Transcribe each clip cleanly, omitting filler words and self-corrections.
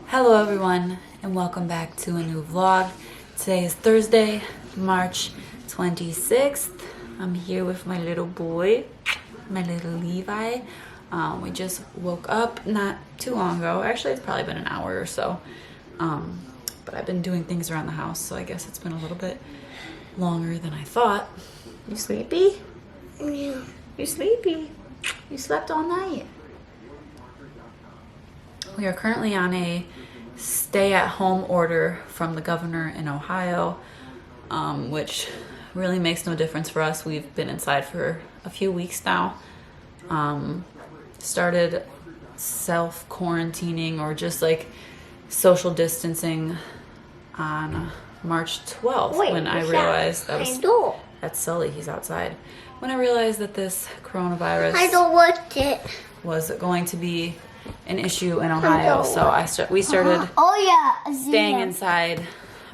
Hello everyone and welcome back to a new vlog. Today is Thursday, March 26th. I'm here with my little boy, my little Levi. We just woke up not too long ago. Actually, it's probably been an hour or so. But I've been doing things around the house, so I guess it's been a little bit longer than I thought. You sleepy? Yeah. You sleepy? You slept all night. We are currently on a stay-at-home order from the governor in Ohio, which really makes no difference for us. We've been inside for a few weeks now. Started self-quarantining or just social distancing on March 12th. When I realized that's Sully, he's outside. When I realized that this coronavirus was going to be an issue in Ohio, so we started staying inside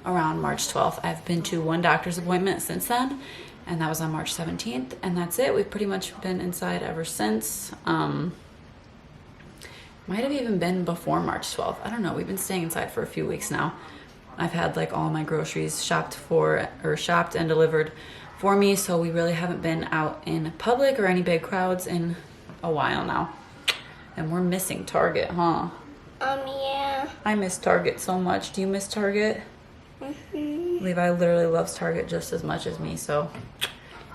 around March 12th. I've been to one doctor's appointment since then, and that was on March 17th, and that's it. We've pretty much been inside ever since. Might have even been before March 12th. I don't know. We've been staying inside for a few weeks now. I've had all my groceries shopped and delivered for me, so we really haven't been out in public or any big crowds in a while now. And we're missing Target, huh? Yeah. I miss Target so much. Do you miss Target? Mm-hmm. Levi literally loves Target just as much as me, so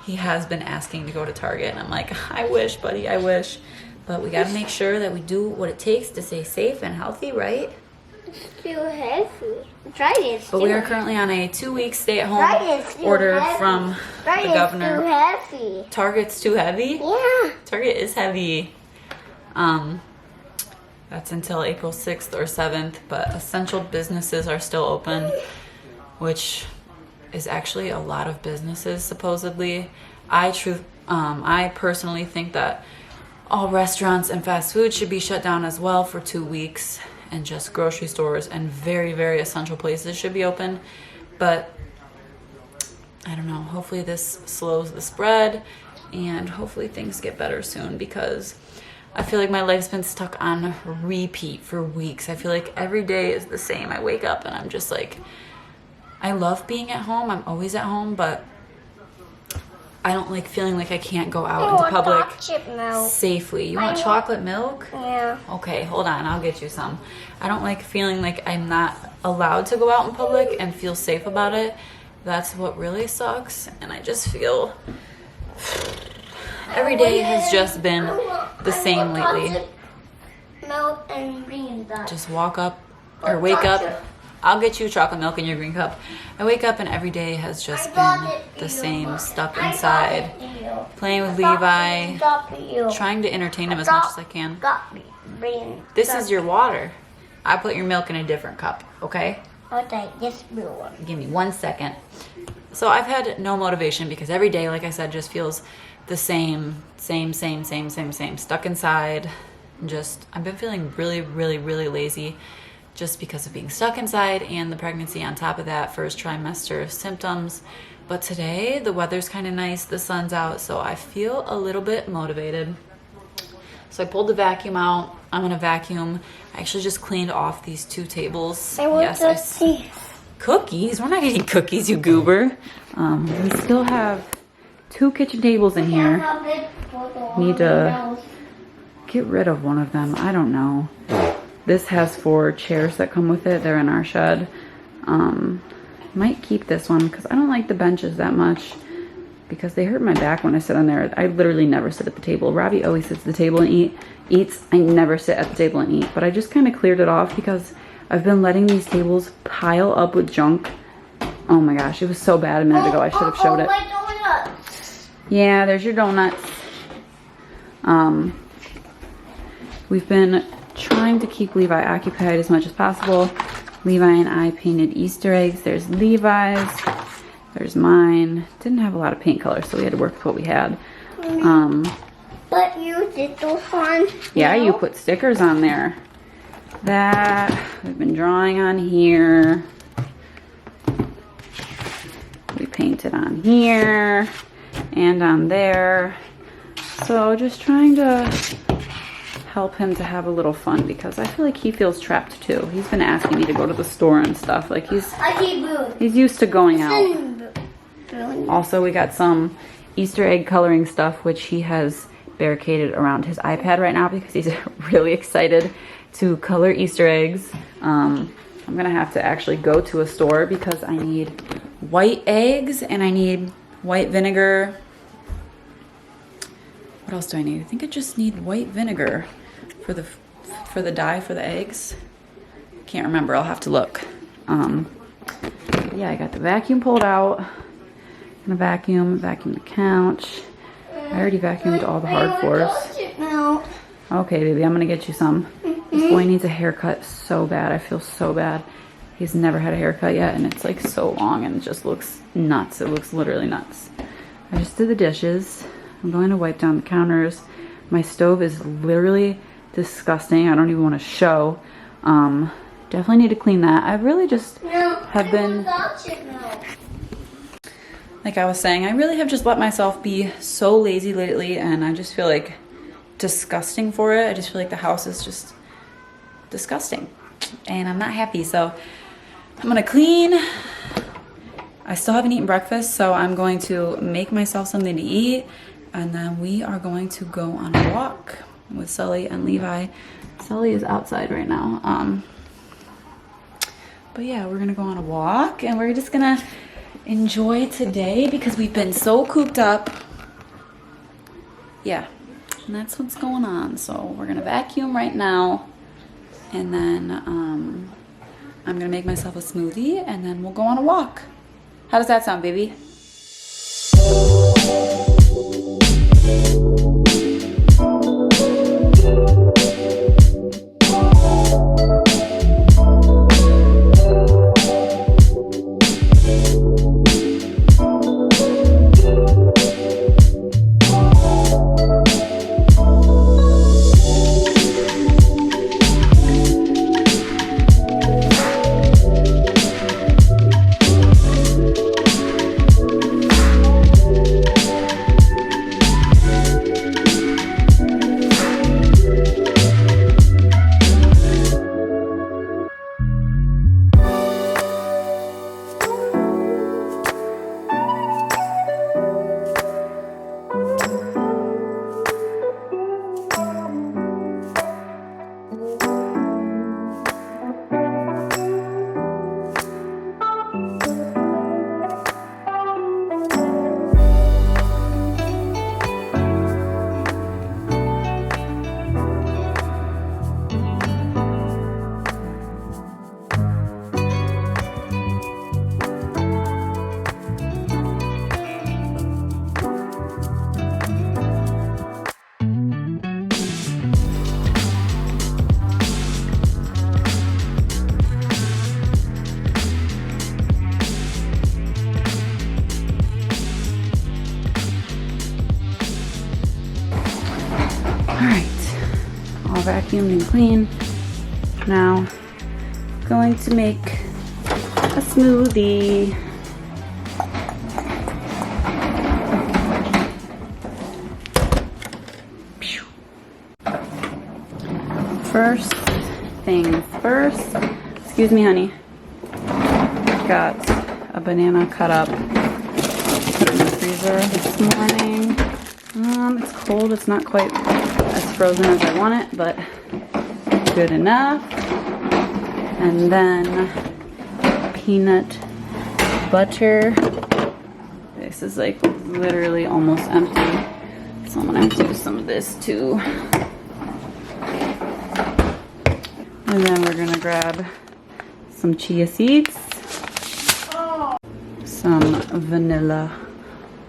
he has been asking to go to Target, and I'm like, I wish, buddy, I wish. But we gotta make sure that we do what it takes to stay safe and healthy, right? It's too heavy. But we are currently on a 2-week stay-at-home order from the governor. Too heavy. Target's too heavy? Yeah. Target is heavy. That's until April 6th or 7th, but essential businesses are still open, which is actually a lot of businesses, supposedly. I personally think that all restaurants and fast food should be shut down as well for 2 weeks, and just grocery stores and very, very essential places should be open. But I don't know, hopefully this slows the spread and hopefully things get better soon, because I feel like my life's been stuck on repeat for weeks. I feel like every day is the same. I wake up and I'm just I love being at home. I'm always at home, but I don't like feeling like I can't go out into public safely. You want chocolate milk? Yeah. Okay, hold on. I'll get you some. I don't like feeling like I'm not allowed to go out in public and feel safe about it. That's what really sucks. And I just feel every day has just been the same lately. Milk and green dye. Just wake up. I'll get you chocolate milk in your green cup. I wake up and every day has just been the same, stuck inside, playing with Levi, trying to entertain him as much as I can. This is your water. I put your milk in a different cup, okay? Okay, yes, blue one. Give me 1 second. So I've had no motivation because every day, like I said, just feels the same, stuck inside. I've been feeling really, really, really lazy just because of being stuck inside and the pregnancy on top of that, first trimester symptoms. But today the weather's kind of nice, the sun's out, so I feel a little bit motivated. So I pulled the vacuum out. I'm gonna vacuum. I actually just cleaned off these 2 tables. Cookies? We're not eating cookies, you goober. We still have 2 kitchen tables in here. Need to get rid of one of them. I don't know. This has 4 chairs that come with it. They're in our shed. Might keep this one because I don't like the benches that much because they hurt my back when I sit on there. I literally never sit at the table. Robbie always sits at the table and eats. I never sit at the table and eat. But I just kind of cleared it off because I've been letting these tables pile up with junk. Oh my gosh, it was so bad a minute ago. I should have showed it. My donuts. Yeah, there's your donuts. We've been trying to keep Levi occupied as much as possible. Levi and I painted Easter eggs. There's Levi's. There's mine. Didn't have a lot of paint color, so we had to work with what we had. But you did those ones. Yeah, you put stickers on there. That we've been drawing on here. We painted on here and on there. So just trying to help him to have a little fun because I feel like he feels trapped too. He's been asking me to go to the store and stuff. Like he's used to going out. Also, we got some Easter egg coloring stuff, which he has barricaded around his iPad right now because he's really excited to color Easter eggs. I'm gonna have to actually go to a store because I need white eggs and I need white vinegar. What else do I need? I think I just need white vinegar for the dye for the eggs. Can't remember, I'll have to look. Yeah, I got the vacuum pulled out. I'm gonna vacuum the couch. I already vacuumed all the hard floors. Okay, baby, I'm gonna get you some. This boy needs a haircut so bad. I feel so bad. He's never had a haircut yet, and it's like so long and it just looks nuts. It looks literally nuts. I just did the dishes. I'm going to wipe down the counters. My stove is literally disgusting. I don't even want to show. Definitely need to clean that. I really just have been, like I was saying, I really have just let myself be so lazy lately, and I just feel like disgusting for it. I just feel like the house is just disgusting and I'm not happy. So I'm gonna clean. I still haven't eaten breakfast, so I'm going to make myself something to eat, and then we are going to go on a walk with Sully and Levi. Sully is outside right now. But yeah, we're gonna go on a walk and we're just gonna enjoy today because we've been so cooped up. Yeah, and that's what's going on. So we're gonna vacuum right now, and then I'm gonna make myself a smoothie, and then we'll go on a walk. How does that sound, baby? Vacuumed and clean. Now going to make a smoothie. First things first. Excuse me, honey. Got a banana cut up. Put it in the freezer this morning. It's cold. It's not quite as frozen as I want it, but good enough. And then peanut butter. This is like literally almost empty, so I'm gonna have to do some of this too. And then we're gonna grab some chia seeds, some vanilla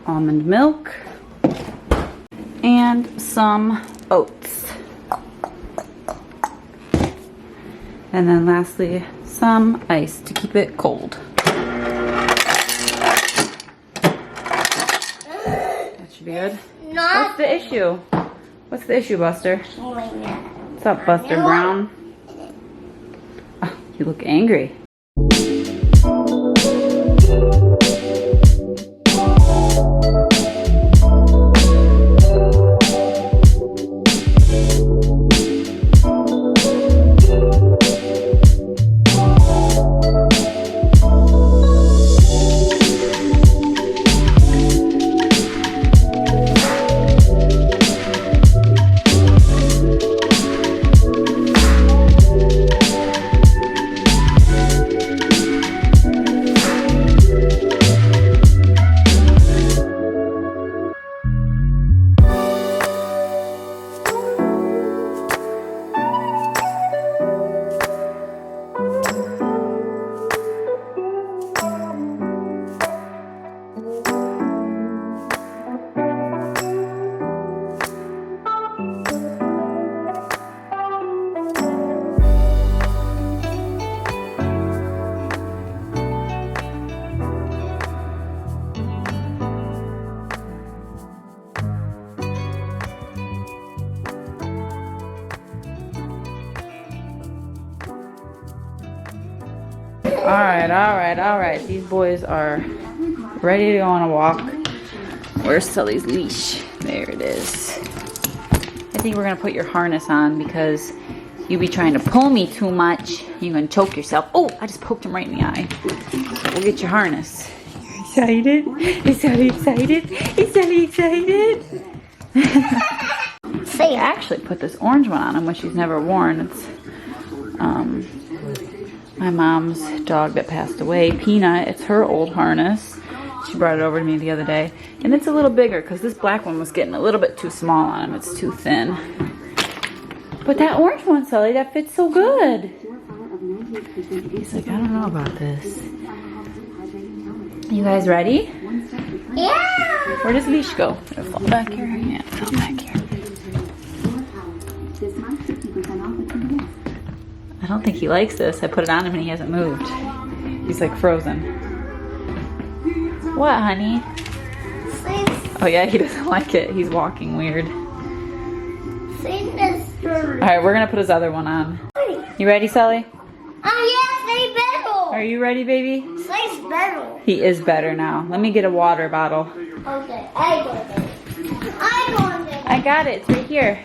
almond milk, and some oats. And then lastly, some ice to keep it cold. That should be good. What's the issue? What's the issue, Buster? What's up, Buster Brown? Oh, you look angry. All right. These boys are ready to go on a walk. Where's Sully's leash? There it is. I think we're gonna put your harness on because you be trying to pull me too much. You're gonna choke yourself. Oh, I just poked him right in the eye. So we'll get your harness. Excited? Is Sully excited? Is Sully excited? I actually put this orange one on him, which he's never worn. It's my mom's dog that passed away, Peanut. It's her old harness. She brought it over to me the other day. And it's a little bigger because this black one was getting a little bit too small on him. It's too thin. But that orange one, Sully, that fits so good. He's like, I don't know about this. You guys ready? Yeah. Where does leash go? It'll fall back here. Yeah, it'll fall back here. I don't think he likes this. I put it on him and he hasn't moved. He's like frozen. What, honey? Oh yeah, he doesn't like it. He's walking weird. Alright, we're gonna put his other one on. You ready, Sully? Oh yeah, say better. Are you ready, baby? Say better. He is better now. Let me get a water bottle. Okay, I got it. I got it. It's right here.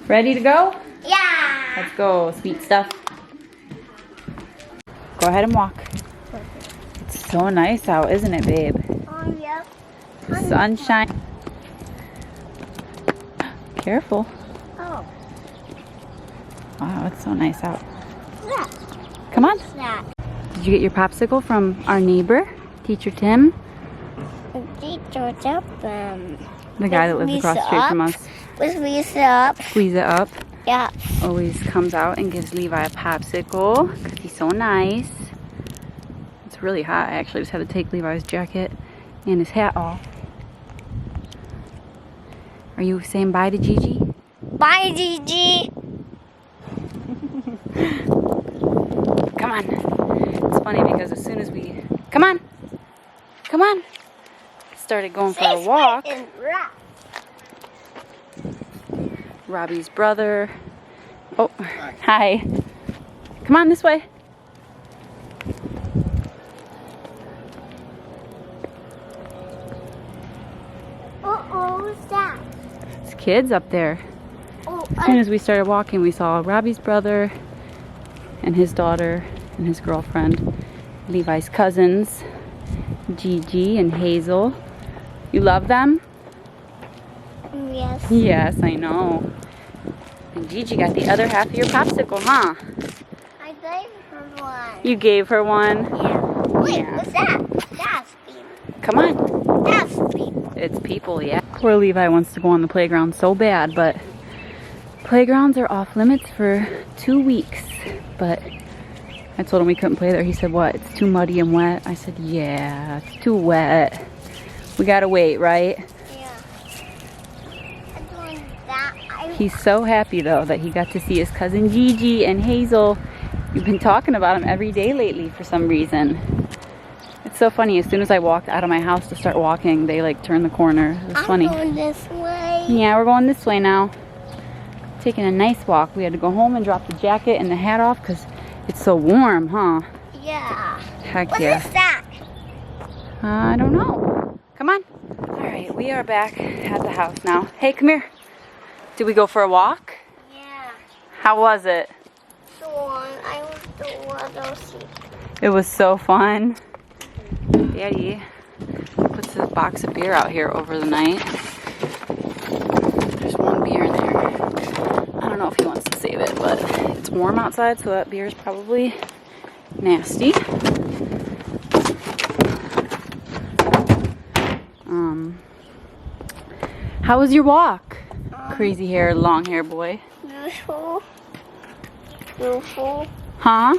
Ready to go? Yeah. Let's go, sweet stuff. Go ahead and walk. It's so nice out, isn't it, babe? Oh yeah. Sunshine. Careful. Oh. Wow, it's so nice out. That. Come on. That. Did you get your popsicle from our neighbor, Teacher Tim? Teacher Tim. The guy that lives across the street from us. Squeeze it up. Squeeze it up. Yeah. Always comes out and gives Levi a popsicle because he's so nice. It's really hot. I actually just had to take Levi's jacket and his hat off. Are you saying bye to Gigi? Bye, Gigi. Come on. It's funny because as soon as we... Come on. Come on. Started going for a walk. Robbie's brother. Oh, hi. Come on this way. Who's that? It's kids up there. Oh, As soon as we started walking, we saw Robbie's brother and his daughter and his girlfriend, Levi's cousins, Gigi and Hazel. You love them? Yes. Yes, I know. And Gigi got the other half of your popsicle, huh? I gave her one. You gave her one? Yeah. Wait, Yeah. what's that? That's people. Come on. That's people. It's people, yeah. Poor Levi wants to go on the playground so bad, but playgrounds are off limits for 2 weeks. But I told him we couldn't play there. He said, what? It's too muddy and wet? I said, yeah, it's too wet. We gotta wait, right? Yeah. I'm doing that. He's so happy though that he got to see his cousin Gigi and Hazel. You've been talking about him every day lately for some reason. It's so funny. As soon as I walked out of my house to start walking, they like turned the corner. It was funny. I'm going this way. Yeah, we're going this way now. Taking a nice walk. We had to go home and drop the jacket and the hat off because it's so warm, huh? Yeah. Heck What yeah. is that? I don't know. Come on. All right, we are back at the house now. Hey, come here. Did we go for a walk? Yeah. How was it? So I was the water seat. It was so fun. Daddy puts this box of beer out here over the night. There's one beer in there. I don't know if he wants to save it, but it's warm outside, so that beer is probably nasty. How was your walk? Crazy hair, long hair boy. Beautiful. Beautiful. Huh?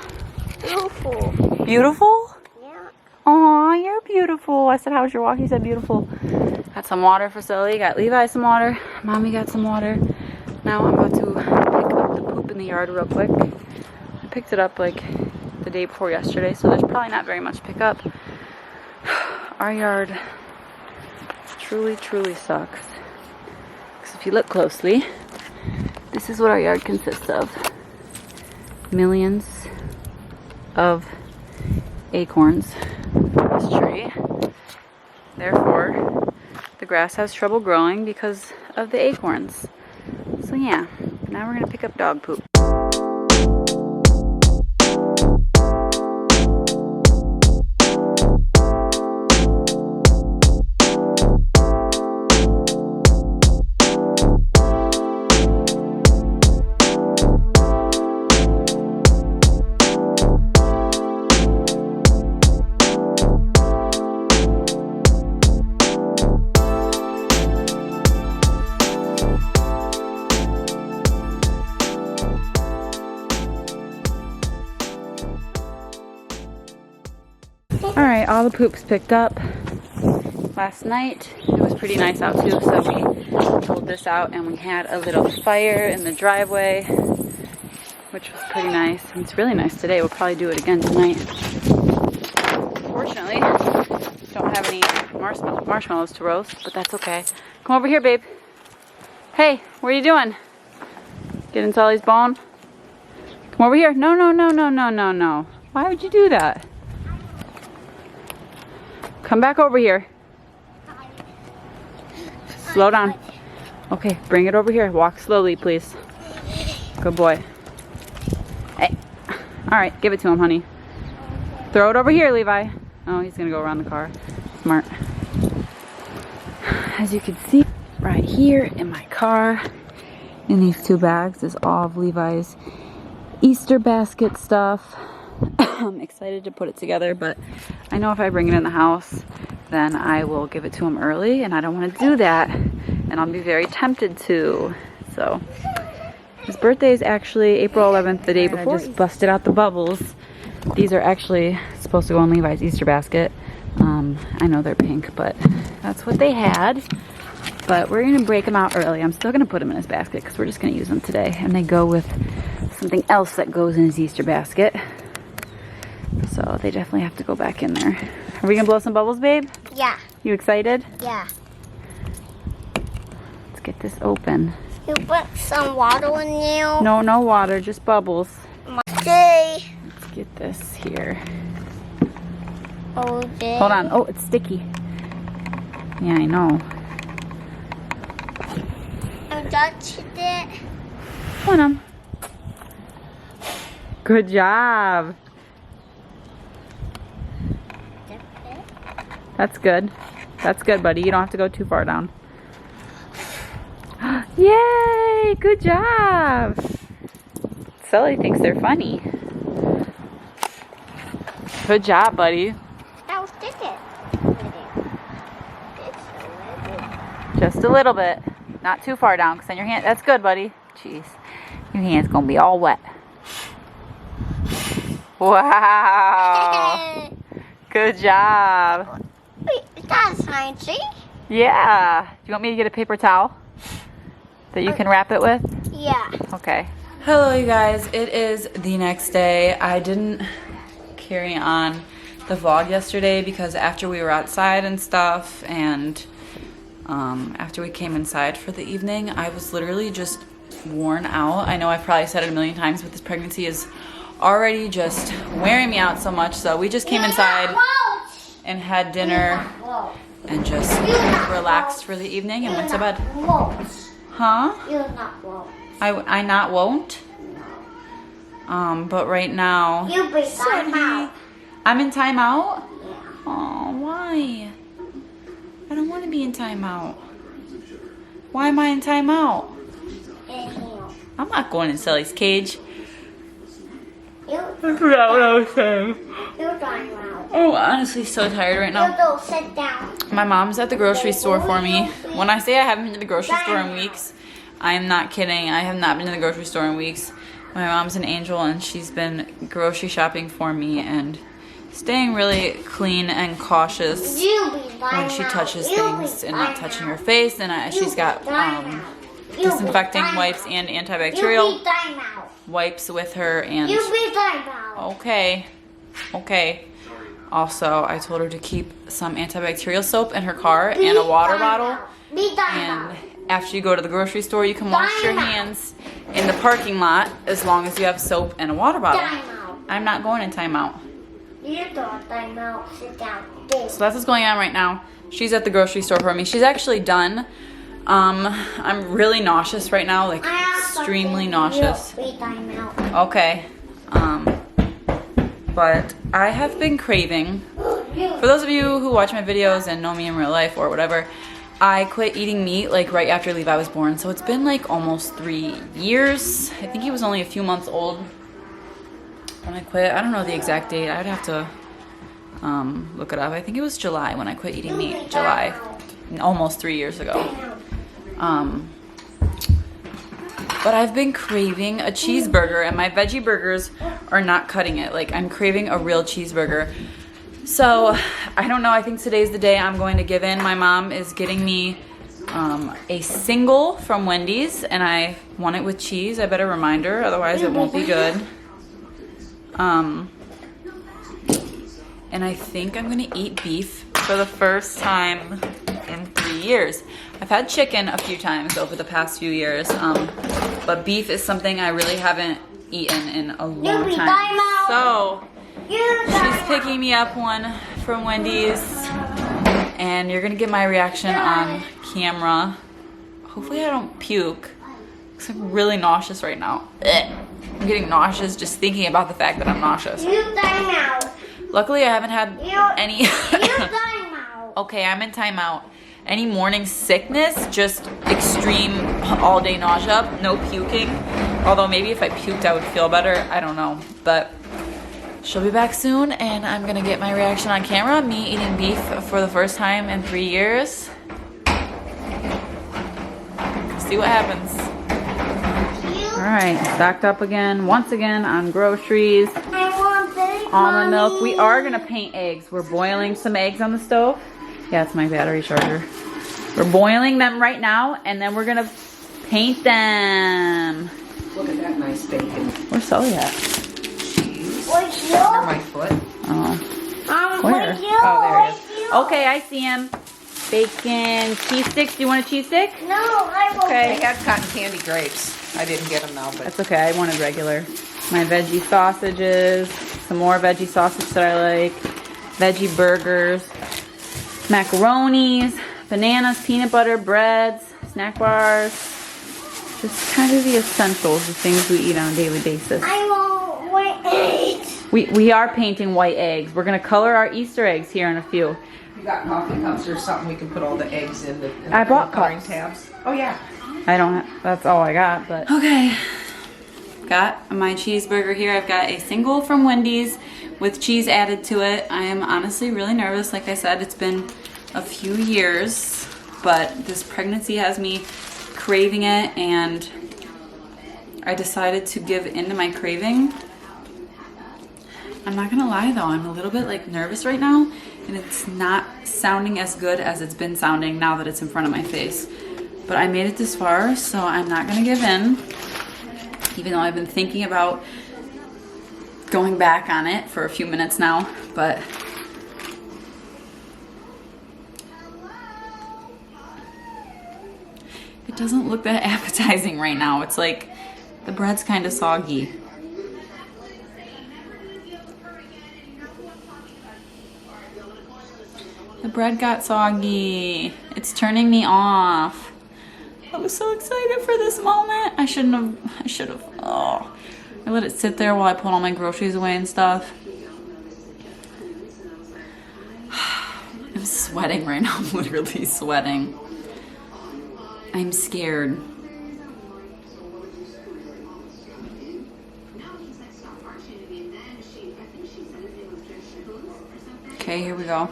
Beautiful. Beautiful? Yeah. Aw, you're beautiful. I said, how was your walk? He said, beautiful. Got some water for Sully. Got Levi some water. Mommy got some water. Now I'm about to pick up the poop in the yard real quick. I picked it up like the day before yesterday, so there's probably not very much to pick up. Our yard truly, truly sucks. Because if you look closely, this is what our yard consists of. Millions of acorns from this tree. Therefore, the grass has trouble growing because of the acorns. So yeah, now we're gonna pick up dog poop. Alright, all the poop's picked up. Last night, it was pretty nice out too, so we pulled this out and we had a little fire in the driveway, which was pretty nice. And it's really nice today. We'll probably do it again tonight. Fortunately, don't have any marshmallows to roast, but that's okay. Come over here, babe. Hey, what are you doing? Getting Sully's bone? Come over here. No, no, no, no, no, no, no. Why would you do that? Come back over here. Slow down. Okay, bring it over here. Walk slowly, please. Good boy. Hey. Alright, give it to him, honey. Throw it over here, Levi. Oh, he's gonna go around the car. Smart. As you can see, right here in my car, in these 2 bags, is all of Levi's Easter basket stuff. I'm excited to put it together, but I know if I bring it in the house, then I will give it to him early, and I don't want to do that, and I'll be very tempted to. So his birthday is actually April 11th, the day before. I just busted out the bubbles. These are actually supposed to go in Levi's Easter basket. I know they're pink, but that's what they had. But we're gonna break them out early. I'm still gonna put them in his basket because we're just gonna use them today, and they go with something else that goes in his Easter basket. So they definitely have to go back in there. Are we gonna blow some bubbles, babe? Yeah. You excited? Yeah. Let's get this open. You put some water in you? No, no water, just bubbles. Okay. Let's get this here. Okay. Hold on. Oh, it's sticky. Yeah, I know. I touched it. Come on. Good job. That's good. That's good, buddy. You don't have to go too far down. Yay! Good job! Sully thinks they're funny. Good job, buddy. That was it. Just a little bit. Not too far down, because then your hand... That's good, buddy. Jeez. Your hand's going to be all wet. Wow! Good job. Wait, that's fancy. Yeah. Do you want me to get a paper towel that you can wrap it with? Yeah. Okay. Hello, you guys. It is the next day. I didn't carry on the vlog yesterday because after we were outside and stuff, and after we came inside for the evening, I was literally just worn out. I know I've probably said it a million times, but this pregnancy is already just wearing me out so much. So we just came inside and had dinner and just relaxed for the evening and went to bed. Huh? You're not won't. I not won't? But right now... You'll be timeout. I'm in timeout? Yeah. Oh, why? I don't want to be in timeout. Why am I in timeout? I'm not going in Sully's cage. I forgot what I was saying. You're timeout. Oh, honestly, so tired right now. You don't sit down. My mom's at the grocery store for me. When I say I haven't been to the grocery store in weeks, I am not kidding. I have not been to the grocery store in weeks. My mom's an angel, and she's been grocery shopping for me and staying really clean and cautious when she touches things and not touching her face. And she's got disinfecting wipes and antibacterial wipes with her. And okay. Also, I told her to keep some antibacterial soap in her car and a water bottle. And after you go to the grocery store, you can wash your hands in the parking lot as long as you have soap and a water bottle. I'm not going in timeout. You don't time out. Sit down. This. So that's what's going on right now. She's at the grocery store for me. She's actually done. I'm really nauseous right now, like extremely nauseous. Time out. Okay. But I have been craving. For those of you who watch my videos and know me in real life or whatever, I quit eating meat like right after Levi was born. So it's been like almost 3 years. I think he was only a few months old when I quit. I don't know the exact date. I'd have to look it up. I think it was July when I quit eating meat. July. Almost 3 years ago. But I've been craving a cheeseburger, and my veggie burgers are not cutting it. Like, I'm craving a real cheeseburger. So, I don't know. I think today's the day I'm going to give in. My mom is getting me a single from Wendy's, and I want it with cheese. I better remind her, otherwise it won't be good. And I think I'm going to eat beef for the first time in 3 years. I've had chicken a few times over the past few years, but beef is something I really haven't eaten in a long time. So she's picking me up one from Wendy's, and you're gonna get my reaction on camera. Hopefully I don't puke, because I'm really nauseous right now. I'm getting nauseous just thinking about the fact that I'm nauseous. Luckily I haven't had any okay, I'm in timeout. Any morning sickness, just extreme all day nausea, no puking. Although maybe if I puked I would feel better, I don't know. But she'll be back soon, and I'm gonna get my reaction on camera, me eating beef for the first time in 3 years. See what happens. All right, stocked up again, once again on groceries. Almond milk. We are gonna paint eggs. We're boiling some eggs on the stove. Yeah, it's my battery charger. We're boiling them right now, and then we're gonna paint them. Look at that nice bacon. Where's Sully at? She's under my foot. Oh. Where? Oh, there he is. Okay, I see him. Bacon, cheese sticks. Do you want a cheese stick? No, I won't. Okay. They had cotton candy grapes. I didn't get them though, but That's okay. I wanted regular. My veggie sausages. Some more veggie sausage that I like. Veggie burgers. Macaronis. Bananas, peanut butter, breads, snack bars. Just kind of the essentials, the things we eat on a daily basis. I won't wait. We are painting white eggs. We're going to color our Easter eggs here in a few. you got coffee cups or something we can put all the eggs in the I bought coloring cups. tabs. Oh yeah. I don't have, that's all I got, but. Okay. Got my cheeseburger here. I've got a single from Wendy's with cheese added to it. I am honestly really nervous. Like I said, it's been a few years, but this pregnancy has me craving it, and I decided to give into my craving. I'm not gonna lie though, I'm a little bit like nervous right now, and it's not sounding as good as it's been sounding now that it's in front of my face. But I made it this far, so I'm not gonna give in, even though I've been thinking about going back on it for a few minutes now, but it doesn't look that appetizing right now. It's like the bread's kind of soggy. The bread got soggy. It's turning me off. I was so excited for this moment. I should have. Oh. I let it sit there while I put all my groceries away and stuff. I'm sweating right now. I'm literally sweating. I'm scared. Okay, here we go.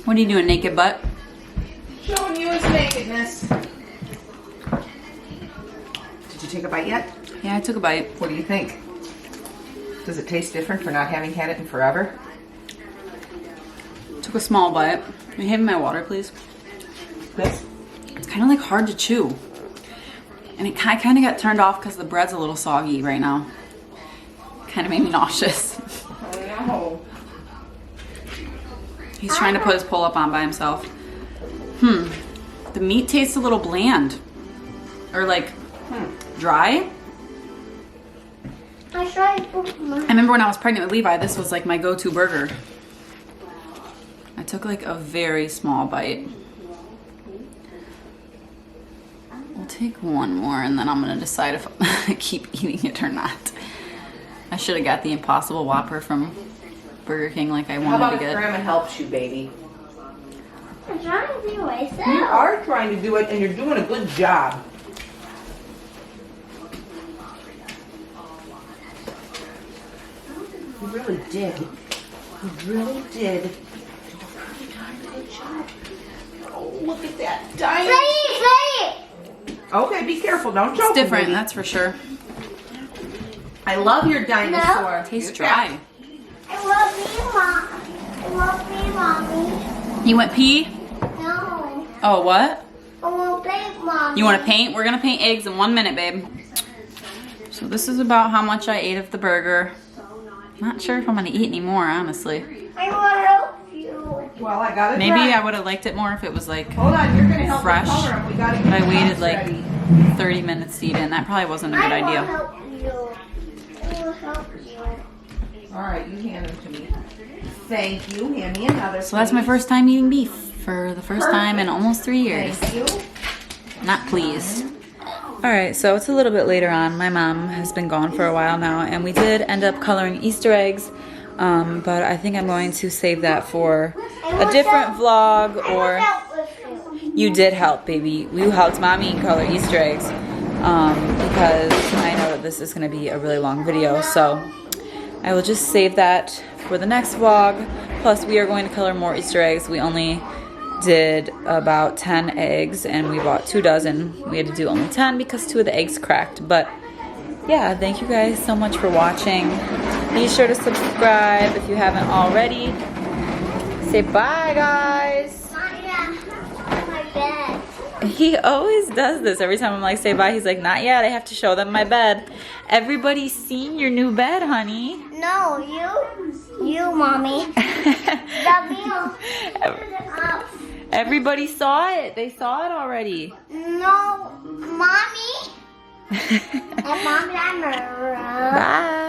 What are you doing, naked butt? Showing you his nakedness. Did you take a bite yet? Yeah, I took a bite. What do you think? Does it taste different for not having had it in forever? Took a small bite. Can you hand me my water, please? This? It's kind of like hard to chew. And I kind of got turned off because the bread's a little soggy right now. Kind of made me nauseous. Oh no. He's trying to put his pull-up on by himself. The meat tastes a little bland. Or like, dry. I remember when I was pregnant with Levi, this was like my go-to burger. I took like a very small bite. I'll take one more and then I'm gonna decide if I keep eating it or not. I should have got the Impossible Whopper from Burger King like I wanted to get. How about if Grandma helps you, baby? I'm trying to do myself. You are trying to do it, and you're doing a good job. You really did. You really did. Do a pretty darn good job. Oh, look at that. Say it! Okay, be careful. Don't choke. It's different, baby. that's for sure. I love your dinosaur. Tastes dry. I love you, Mom. I love you, Mommy. You went pee? No. Oh, what? I want to paint, Mommy. You want to paint? We're gonna paint eggs in 1 minute, babe. So this is about how much I ate of the burger. Not sure if I'm gonna eat any more, honestly. I want to help you. Well, I got it. Maybe I would have liked it more if it was like Hold on, you're gonna help fresh. me color 'em. We gotta But get I the waited cups like ready. 30 minutes to eat it, and that probably wasn't a good I idea. want to help you. I will help you. All right, you hand them to me. Thank you. Hand me another. So that's my first time eating beef for the first time in almost 3 years. Thank you. Not pleased. All right, so it's a little bit later on. My mom has been gone for a while now, and we did end up coloring Easter eggs, but I think I'm going to save that for a different vlog. Or you did help, baby. You helped mommy color Easter eggs because I know that this is going to be a really long video, so I will just save that for the next vlog. Plus, we are going to color more Easter eggs. We only did about 10 eggs and we bought 2 dozen. We had to do only 10 because 2 of the eggs cracked. But yeah, thank you guys so much for watching. Be sure to subscribe if you haven't already. Say bye, guys. My bed. He always does this. Every time I'm like, say bye, he's like, not yet. I have to show them my bed. Everybody's seen your new bed, honey. No, you, Mommy. Everybody saw it. They saw it already. No, Mommy. And Mommy, I'm a Bye.